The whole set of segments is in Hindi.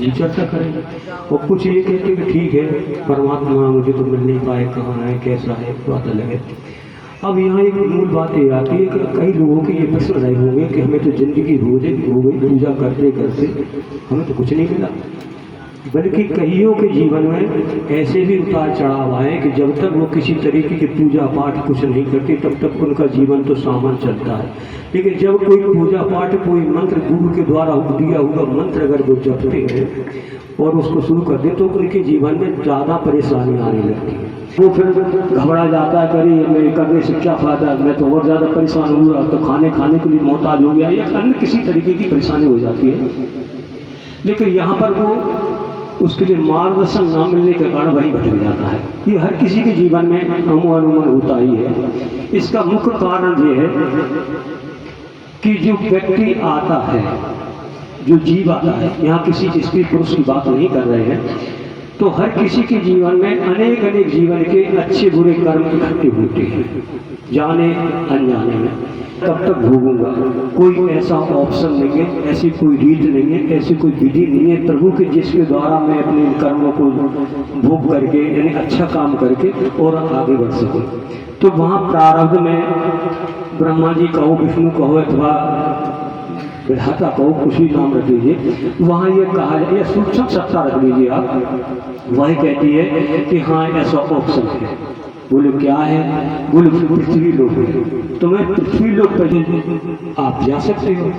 जी चर्चा करेंगे। और कुछ ये कहते कि ठीक है परमात्मा मुझे तो मिल नहीं पाए, कहाँ है कैसा है, बात अलग है। अब यहाँ एक मूल बात ये आती है कि कई लोगों के ये प्रश्न रहे होंगे कि हमें तो जिंदगी रोज हो गई पूजा करते करते, हमें तो कुछ नहीं मिला। बल्कि कईयों के जीवन में ऐसे भी उतार चढ़ाव आए कि जब तक वो किसी तरीके की पूजा पाठ कुछ नहीं करते तब तक उनका जीवन तो सामान चलता है। लेकिन जब कोई पूजा पाठ कोई मंत्र गुरु के द्वारा दिया हुआ मंत्र अगर वो जपते हैं और उसको शुरू कर दे तो उनके जीवन में ज़्यादा परेशानी आने लगती है। वो फिर घबरा जाता है, करी मेरे करने से क्या फ़ायदा, मैं तो और ज़्यादा परेशान हुआ, तो खाने के लिए मोहताज हो गया, या अन्य किसी तरीके की परेशानी हो जाती है। लेकिन यहाँ पर वो उसके लिए मार्गदर्शन न मिलने के कारण वही भटक जाता है। ये हर किसी के जीवन में अनुमान होता ही है। इसका मुख्य कारण ये है कि जो व्यक्ति आता है, जो जीव आता है, यहाँ किसी स्त्री पुरुष की बात नहीं कर रहे हैं, तो हर किसी के जीवन में अनेक जीवन के अच्छे बुरे कर्म इकट्ठे होते हैं, जाने अनजाने में। कब तक भोगूंगा, कोई ऐसा ऑप्शन नहीं है, ऐसी कोई रीत नहीं है, ऐसी कोई विधि नहीं है प्रभु के जिसके द्वारा मैं अपने कर्मों को भोग करके यानी अच्छा काम करके और आगे बढ़ सकूं। तो वहाँ प्रारब्ध में ब्रह्मा जी कहो, विष्णु कहो अथवा विधाता कहो, कुछ भी नाम रख लीजिए, वहाँ ये कहा जाए या सूक्ष्म सत्ता रख लीजिए आप, वही कहती है कि हाँ ऐसा ऑप्शन है। बोले क्या है? बोले पृथ्वी लोक है, तो मैं पृथ्वी लोक पर आप जा सकते हो।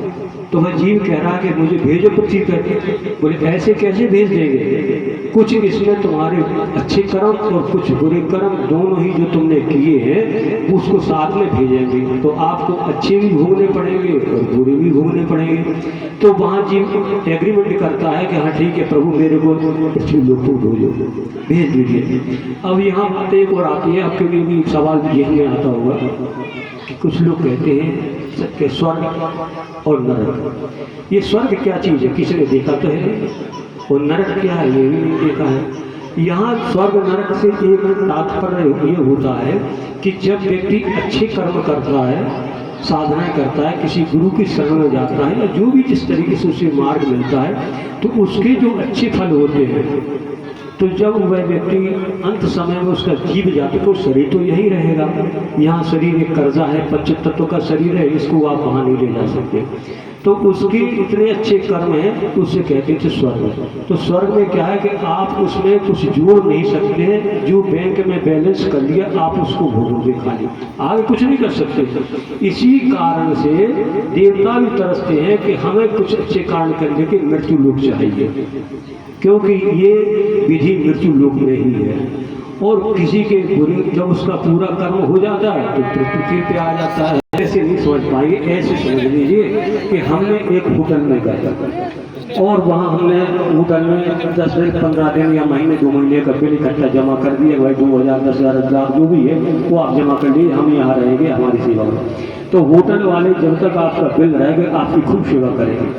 तो वह जीव कह रहा है कि मुझे भेजो पृथ्वी पर। बोले ऐसे कैसे भेज देंगे, कुछ इसमें तुम्हारे अच्छे कर्म और कुछ बुरे कर्म दोनों ही जो तुमने किए हैं उसको साथ में भेजेंगे, तो आपको अच्छे भी भोगने पड़ेंगे और बुरे भी भोगने पड़ेंगे। तो वहाँ जीव एग्रीमेंट करता है कि हाँ ठीक है प्रभु मेरे को पृथ्वी लोक को भेज दीजिए। अब यहाँ बात एक और आती है, आपके लिए भी सवाल यही में आता होगा कि कुछ लोग कहते हैं कि स्वर्ग और नरक, ये स्वर्ग क्या चीज़ है, किसी ने देखा तो है, और नरक क्या है ये भी नहीं देखा है। यहाँ स्वर्ग नरक से एक तात्पर्य ये होता है कि जब व्यक्ति अच्छे कर्म करता है, साधना करता है, किसी गुरु की शरण में जाता है, या जो भी जिस तरीके से उसे मार्ग मिलता है, तो उसके जो अच्छे फल होते हैं, तो जब वह व्यक्ति अंत समय में उसका जीव जाते तो शरीर तो यही रहेगा। यहाँ शरीर एक कर्जा है, पंच तत्व का शरीर है, इसको आप वहाँ नहीं ले जा सकते। तो उसके इतने अच्छे कर्म हैं, उससे कहते थे स्वर्ग। तो स्वर्ग में क्या है कि आप उसमें कुछ जोड़ नहीं सकते हैं, जो बैंक में बैलेंस कर लिया आप उसको भोगोगे खाली, आगे कुछ नहीं कर सकते। इसी कारण से देवता भी तरसते हैं कि हमें कुछ अच्छे कारण करने के मृत्यु लोक चाहिए, क्योंकि ये विधि मृत्यु लोक में ही है। और किसी के बुरे जब उसका पूरा कर्म हो जाता है तो पृथ्वी पे आ जाता है। ऐसे नहीं समझ पाएंगे, ऐसे समझ लीजिए कि हमने एक होटल में गए और वहाँ हमने होटल में 10 दिन 15 दिन या महीने 2 महीने का बिल इकट्ठा जमा कर दिया, भाई 2000 10,000 10,000 जो भी है वो आप जमा कर लीजिए, हम यहाँ रहेंगे हमारी सेवा में। तो होटल वाले जब तक आपका बिल रहेगा आपकी खूब सेवा करेंगे,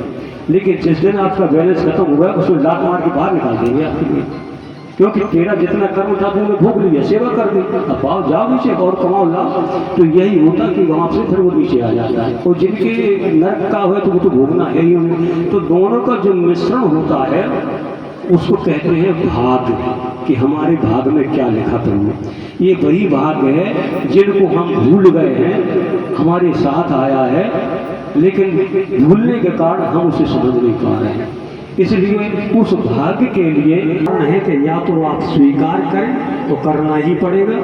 लेकिन जिस दिन आपका बैलेंस खत्म हुआ उसको लात मार के बाहर निकाल देंगे आपके लिए, क्योंकि तेरा जितना कर्म था तुमने भोग लिया, सेवा कर दी, अब आओ जाओ नीचे और कमाओ लाभ। तो यही होता कि वहाँ से फिर वो नीचे आ जाता है। और जिनके नरक का है तो वो तो भोगना है ही उन्हें। तो दोनों का जो मिश्रण होता है उसको कहते हैं भाग्य, कि हमारे भाग में क्या लिखा तुमने। ये वही भाग्य है जिनको हम भूल गए हैं, हमारे साथ आया है, लेकिन भूलने के कारण हम उसे समझ नहीं पा रहे हैं। इसलिए उस भाग्य के लिए है कि या तो आप स्वीकार करें तो करना ही पड़ेगा,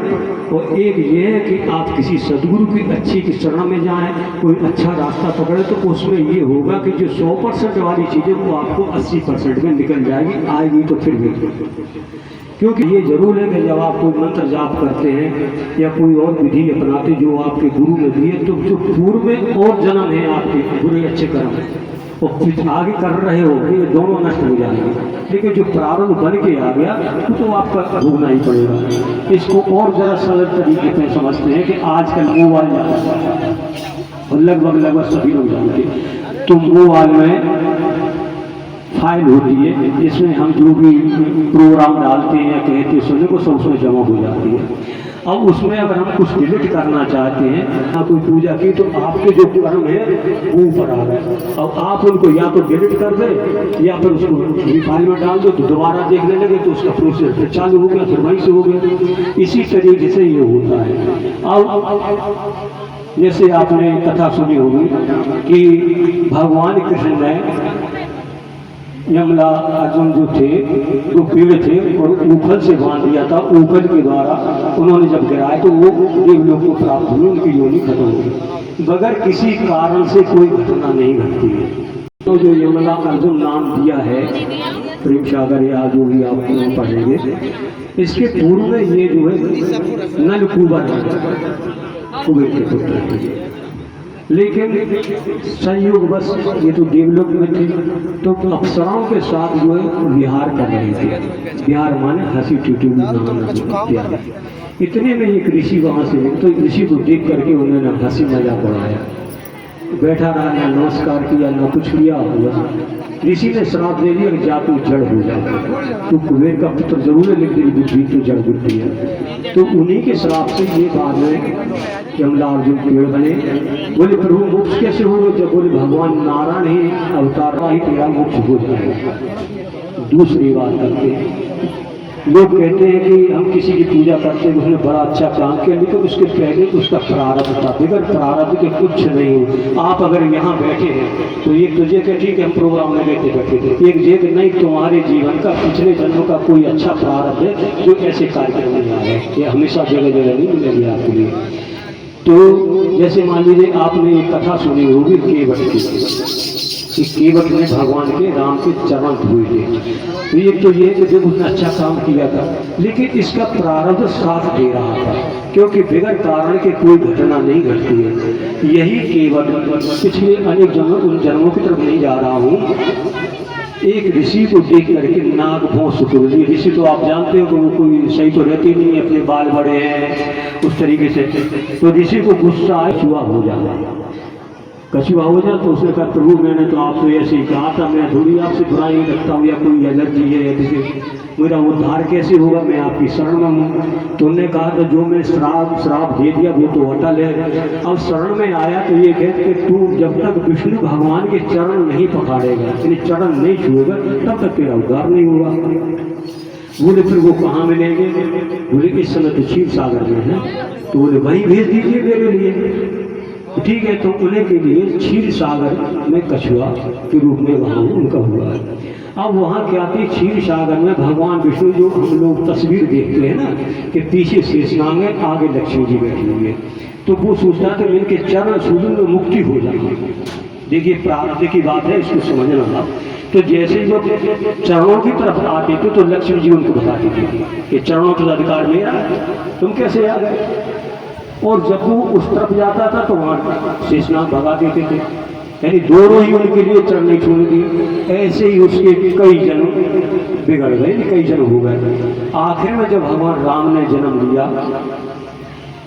और एक ये है कि आप किसी सदगुरु की अच्छी की शरण में जाएं, कोई अच्छा रास्ता पकड़े, तो उसमें ये होगा कि जो 100% वाली चीज़ें वो आपको 80% में निकल जाएगी, आएगी तो फिर भी। क्योंकि ये जरूर है कि जब आप कोई मंत्र जाप करते हैं या कोई और विधि अपनाते जो आपके गुरु ने दिए, तो जो पूर्व में और जन्म है आपके बुरे अच्छे कर्म और कुछ आगे कर रहे हो, ये दोनों नष्ट हो जाएंगे। लेकिन जो प्रारंभ बन के आ गया तो आपका भोगना ही पड़ेगा। इसको और ज़रा सरल तरीके से समझते हैं कि आजकल मोबाइल और लगभग सभी लोग जानते, तो मोबाइल में फाइल होती है जिसमें हम जो भी प्रोग्राम डालते हैं या कहते सुनने को सब उसमें जमा हो जाती है। अब उसमें अगर हम कुछ डिलीट करना चाहते हैं या कोई पूजा की तो आपके जो कर्म है वो ऊपर आ गए। अब आप उनको या तो डिलीट कर दें या फिर उसको फाइल में डाल दो तो दोबारा देखने लगे तो उसका प्रोसेस फिर चालू हो गया, फिर वहीं से हो गया। इसी तरीके से ये होता है। अब जैसे आपने कथा सुनी होगी कि भगवान कृष्ण ने यमला अर्जुन जो थे जो पीड़े थे और ऊखल से बांध दिया था, ऊखल के द्वारा उन्होंने जब गिराए तो वो देवलोक को प्राप्त हुई, उनकी योनि खत्म हो गई। बगैर किसी कारण से कोई घटना नहीं घटती है। तो जो यमला अर्जुन नाम दिया है प्रेम सागर या जो भी आप पढ़ेंगे, इसके पूर्व में ये जो है नल कुबर कुबेर के पुत्र थे, लेकिन संयोग बस ये तो देवलोक में थे तो अप्सराओं के साथ जो है विहार कर रहे थे। विहार माने हंसी टिटोली। इतने में एक ऋषि वहाँ से तो ऋषि को देख करके उन्होंने हंसी मजाक उड़ाया, बैठा रहा, ना नमस्कार किया ना कुछ किया। हुआ ऋषि ने श्राप दे दिया कि जा तू जड़ हो जाए, तू कुबेर का पुत्र जरूर है लेकिन बुद्धि तो जड़ बुद्धि है। तो उन्हीं के श्राप से ये बात है यमला अर्जुन पेड़ बने। बोले प्रभु मोक्ष कैसे होगा? जब बोले भगवान नारायण ही अवतार ही तेरा मोक्ष हो जाएगा। दूसरी बात करते हैं, लोग कहते हैं कि हम किसी की पूजा करते हैं उसने बड़ा अच्छा काम किया, लेकिन उसके पहले तो उसका प्रारब्ध था। बगैर प्रारब्ध के कुछ नहीं हो। आप अगर यहाँ बैठे हैं तो एक तो ये ठीक है हम प्रोग्राम में बैठे थे, एक जगह नहीं तुम्हारे जीवन का पिछले जन्म का कोई अच्छा प्रारब्ध है जो ऐसे कार्यक्रम में आ है। ये हमेशा जगह जगह नहीं मिलेगी आपके लिए। तो जैसे मान लीजिए आपने एक कथा सुनी होगी केवट की, केवट ने भगवान के राम के चरण धोए थे। तो एक तो ये कि जब उसने अच्छा काम किया था लेकिन इसका प्रारब्ध साथ दे रहा था, क्योंकि बगैर कारण के कोई घटना नहीं घटती है। यही केवट पिछले अनेक जन्मों उन जन्मों की तरफ नहीं जा रहा हूँ, एक ऋषि को देख करके नाग भौंस उतर दी। ऋषि तो आप जानते हो कि वो कोई सही तो रहती नहीं है, अपने बाल बड़े हैं उस तरीके से। तो ऋषि को गुस्सा आया, कछुआ हो जाता, कछुआ हो जाए तो उसने कहा प्रभु मैंने तो आपसे ऐसे ही कहा था, मैं थोड़ी आपसे बुराई रखता हूँ या कोई एलर्जी है या किसी मेरा उद्धार कैसे होगा, मैं आपकी शरण में हूँ। तो उन्होंने कहा तो जो मैं श्राप दे दिया वो तो अटल है। अब शरण में आया तो ये कहते कि तू जब तक विष्णु भगवान के चरण नहीं पकड़ेगा, यानी चरण नहीं छुएगा, तब तक तेरा उद्धार नहीं होगा। बोले फिर वो कहाँ मिलेंगे? बोले इस समय तो क्षीर सागर में है। तो बोले वहीं भेज दीजिए मेरे लिए। ठीक है, तो उन्हें के लिए क्षीर सागर में कछुआ के रूप में वहाँ उनका हुआ है। अब वहाँ क्या थी, क्षीर सागर में भगवान विष्णु जो हम लोग तस्वीर देखते हैं ना कि पीछे शेषनाग है, आगे लक्ष्मी जी बैठी हुई है, तो वो सोचता था इनके चरण सूजन में मुक्ति हो जाए। देखिए प्रारब्ध की बात है, इसको समझना। तो जैसे वो चरणों की तरफ आते थे तो लक्ष्मी जी उनको बताती थी कि चरणों का अधिकार मेरा है, तुम कैसे आ गए। और जब वो उस तरफ जाता था तो वहाँ शेषनाग भगा देते थे, यानी दोनों ही उनके लिए चरण नहीं छोड़ दिए। ऐसे ही उसके कई जन्म बिगड़ गए, कई जन्म हो गए। आखिर में जब भगवान राम ने जन्म लिया,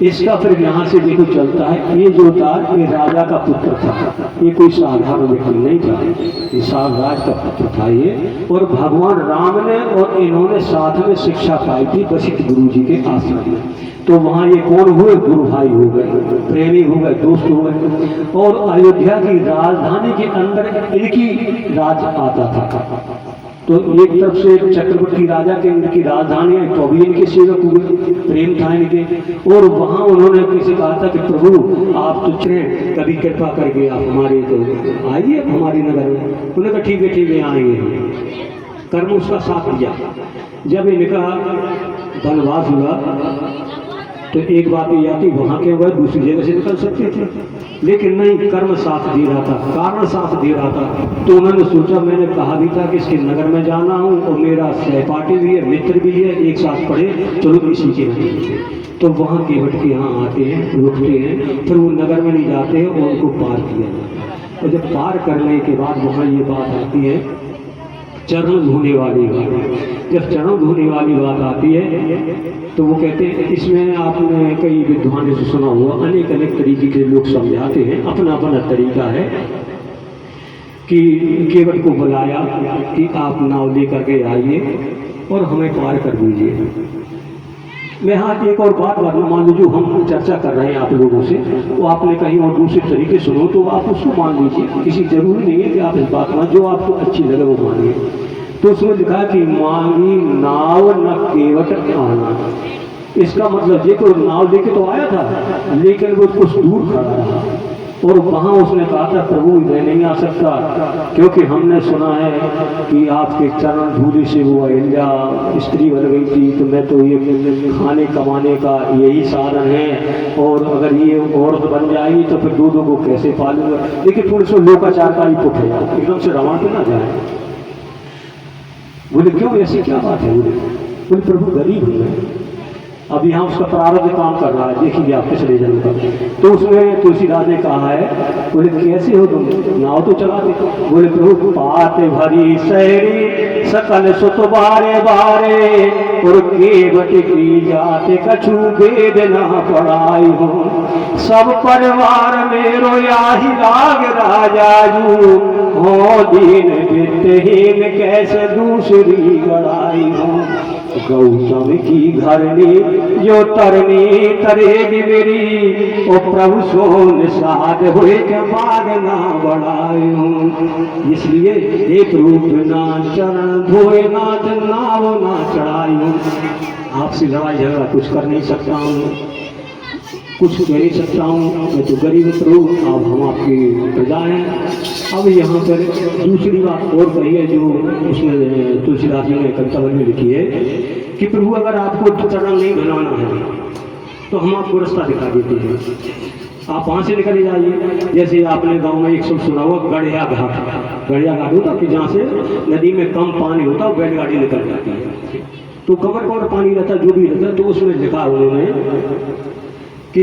इसका फिर यहाँ से देखो चलता है, ये जो था ये राजा का पुत्र था, ये कोई साधारण व्यक्ति नहीं था, ये साम्राज का पुत्र था ये। और भगवान राम ने और इन्होंने साथ में शिक्षा पाई थी वशिष्ठ गुरु जी के आश्रम में। तो वहाँ ये कौन हुए? गुरु भाई हो गए, प्रेमी हो गए, दोस्त हो गए। और अयोध्या की राजधानी के अंदर इनकी राज आता था। तो एक तरफ से चक्रवर्ती राजा के इनकी राजधानी है, तो अभी इनके सेवक हुए, प्रेम था इनके। और वहाँ उन्होंने किसी कहा था कि प्रभु आप तो चलें, कभी कृपा करके आप हमारे तो आइए हमारे नगर में। उन्होंने कहा ठीक है आएंगे। कर्म उसका साथ दिया। जब इनका वनवास हुआ तो एक बात ये आती, वहाँ के वह दूसरी जगह से निकल सकते थे, लेकिन नहीं, कर्म साथ दे रहा था, कारण साथ दे रहा था। तो उन्होंने सोचा, मैंने कहा भी था कि इसके नगर में जाना हूँ और मेरा सहपाठी भी है, मित्र भी है, एक साथ पढ़े, चलो इसी के नहीं। तो वहाँ केवट के यहाँ आते हैं, रुकते हैं, फिर वो नगर में नहीं जाते हैं और उनको पार किया जाता है। और जब पार करने के बाद वहाँ ये बात आती है चरण धोने वाली बात। जब चरण धोने वाली बात आती है तो वो कहते हैं, इसमें आपने कई विद्वानों से सुना हुआ, अनेक अनेक तरीके के लोग समझाते हैं, अपना अपना तरीका है कि केवट को बुलाया कि आप नाव लेकर के आइए और हमें पार कर दीजिए। मैं हाँ एक और बात मान लो जो हम चर्चा कर रहे हैं आप लोगों से, वो आपने कहीं और दूसरे तरीके सुनो तो आप उसको मान लीजिए, किसी जरूरी नहीं है कि आप इस बात में जो आपको अच्छी लगे वो मानिए। तो उसमें लिखा कि मांगी नाव न केवट आना। इसका मतलब ये कोई नाव लेके तो आया था लेकिन वो कुछ दूर खड़ा रहा और वहाँ उसने कहा था प्रभु मैं नहीं आ सकता क्योंकि हमने सुना है कि आपके चरण धूलि से वो अहिल्या स्त्री बन गई थी, तो मैं तो ये खाने कमाने का यही साधन है और अगर ये औरत बन जाएगी तो फिर दूधों को कैसे पालूंगा। लेकिन थोड़ी सी लोकाचार का ही पुट है, एकदम से रवान पे ना जाए। बोले क्यों ऐसी क्या बात है? बोले प्रभु गरीब हुए, अब यहाँ उसका प्रारब्ध काम कर रहा है, देखिए आप पिछले जन्म का। तो उसमें तुलसीदास ने कहा है, बोले कैसे हो तुम, नाव तो चलाते। बोले प्रभु पाते भरी शहरी सकल सुत बारे बारे और केवट की जाते कछु वेद ना पढ़ाई हो, सब परिवार मेरो याही लाग राजाजू हो, दीन वित्तहीन कैसे दूसरी गड़ाई हो। गौतम की घरनी जो तरनी तरेगी मेरी, ओ प्रभु सोन साध हुए के बाद ना बढ़ायूं। इसलिए एक रूप ना चरण धोए नाथ नाव ना चढ़ायूं। आपसे लड़ाई झगड़ा कुछ कर नहीं सकता हूँ, कुछ कह नहीं सकता हूँ, मैं तो गरीब प्रभु, अब हम आपकी प्रजा हैं। अब यहाँ पर दूसरी बात और कही है जो उसमें तुलसीदास जी ने कर्तव्य में लिखी है कि प्रभु अगर आपको चरण नहीं बनाना है तो हम आपको रास्ता दिखा देते हैं, आप वहाँ से निकल जाइए। जैसे आपने गांव में एक सब सुना हुआ गढ़िया घाट, गढ़िया घाट होता कि जहाँ से नदी में कम पानी होता है बैलगाड़ी निकल जाती है, तो कमर कमर पानी रहता जो भी रहता, तो उसमें लिखा उन्होंने कि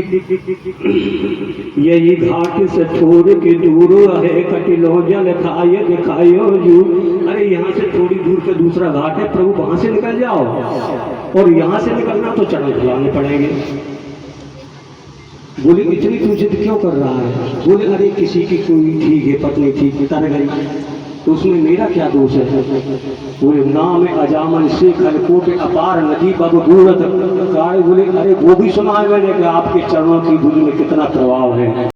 यही घाट से छोड़ के दूर है कटिलो जल खाए दिखायो जू। अरे यहाँ से थोड़ी दूर पे दूसरा घाट है प्रभु, वहां से निकल जाओ, और यहाँ से निकलना तो चढ़ाई चलाने पड़ेंगे। बोले इतनी तू जिद क्यों कर रहा है? बोले अरे किसी की कोई ठीक है पत्नी ठीक तर गई तो उसमें मेरा क्या दोष है? बोले नाम अजामन से खलकोट अपार नदी बब बूढ़त काय। बोले अरे वो भी सुना है मैंने कि आपके चरणों की धूल में कितना प्रभाव है।